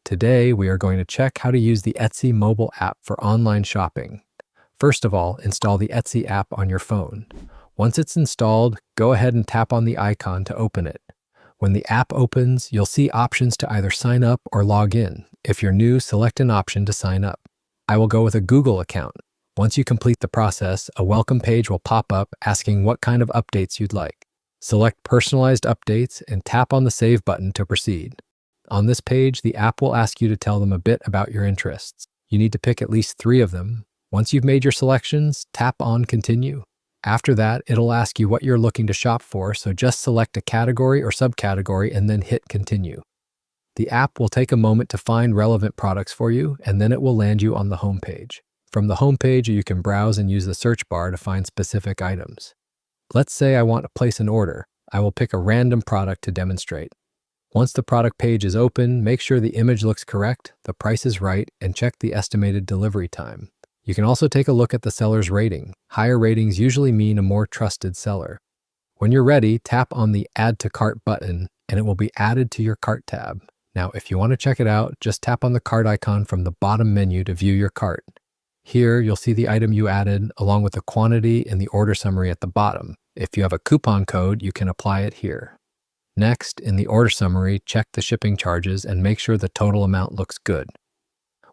Today, we are going to check how to use the Etsy mobile app for online shopping. First of all, install the Etsy app on your phone. Once it's installed, go ahead and tap on the icon to open it. When the app opens, you'll see options to either sign up or log in. If you're new, select an option to sign up. I will go with a Google account. Once you complete the process, a welcome page will pop up asking what kind of updates you'd like. Select Personalized Updates and tap on the Save button to proceed. On this page, the app will ask you to tell them a bit about your interests. You need to pick at least 3 of them. Once you've made your selections, tap on Continue. After that, it'll ask you what you're looking to shop for, so just select a category or subcategory and then hit Continue. The app will take a moment to find relevant products for you, and then it will land you on the home page. From the home page, you can browse and use the search bar to find specific items. Let's say I want to place an order. I will pick a random product to demonstrate. Once the product page is open, make sure the image looks correct, the price is right, and check the estimated delivery time. You can also take a look at the seller's rating. Higher ratings usually mean a more trusted seller. When you're ready, tap on the Add to Cart button, and it will be added to your cart tab. Now, if you want to check it out, just tap on the cart icon from the bottom menu to view your cart. Here, you'll see the item you added, along with the quantity and the order summary at the bottom. If you have a coupon code, you can apply it here. Next, in the order summary, check the shipping charges and make sure the total amount looks good.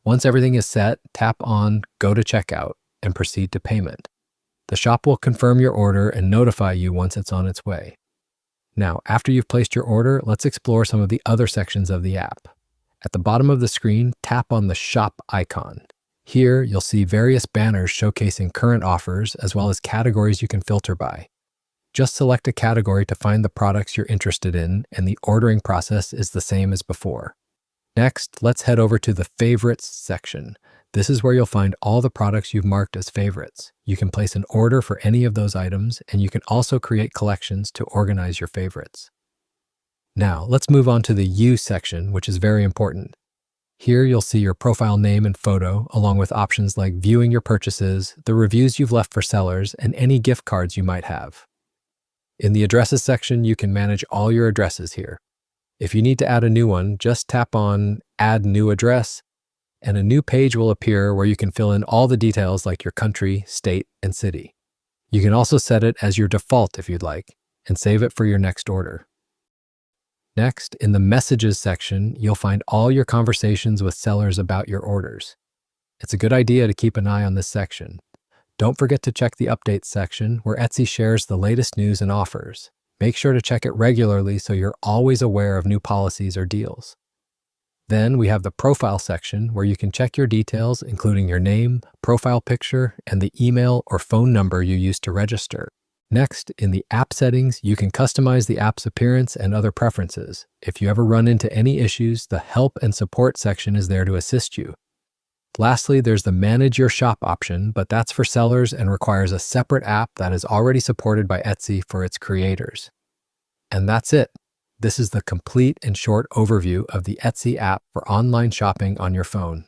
Once everything is set, tap on Go to Checkout and proceed to payment. The shop will confirm your order and notify you once it's on its way. Now, after you've placed your order, let's explore some of the other sections of the app. At the bottom of the screen, tap on the Shop icon. Here, you'll see various banners showcasing current offers as well as categories you can filter by. Just select a category to find the products you're interested in, and the ordering process is the same as before. Next, let's head over to the Favorites section. This is where you'll find all the products you've marked as favorites. You can place an order for any of those items, and you can also create collections to organize your favorites. Now, let's move on to the You section, which is very important. Here, you'll see your profile name and photo, along with options like viewing your purchases, the reviews you've left for sellers, and any gift cards you might have. In the Addresses section, you can manage all your addresses here. If you need to add a new one, just tap on Add New Address, and a new page will appear where you can fill in all the details like your country, state, and city. You can also set it as your default if you'd like, and save it for your next order. Next, in the Messages section, you'll find all your conversations with sellers about your orders. It's a good idea to keep an eye on this section. Don't forget to check the Updates section, where Etsy shares the latest news and offers. Make sure to check it regularly so you're always aware of new policies or deals. Then we have the Profile section, where you can check your details, including your name, profile picture, and the email or phone number you used to register. Next, in the App settings, you can customize the app's appearance and other preferences. If you ever run into any issues, the Help and Support section is there to assist you. Lastly, there's the Manage Your Shop option, but that's for sellers and requires a separate app that is already supported by Etsy for its creators. And that's it. This is the complete and short overview of the Etsy app for online shopping on your phone.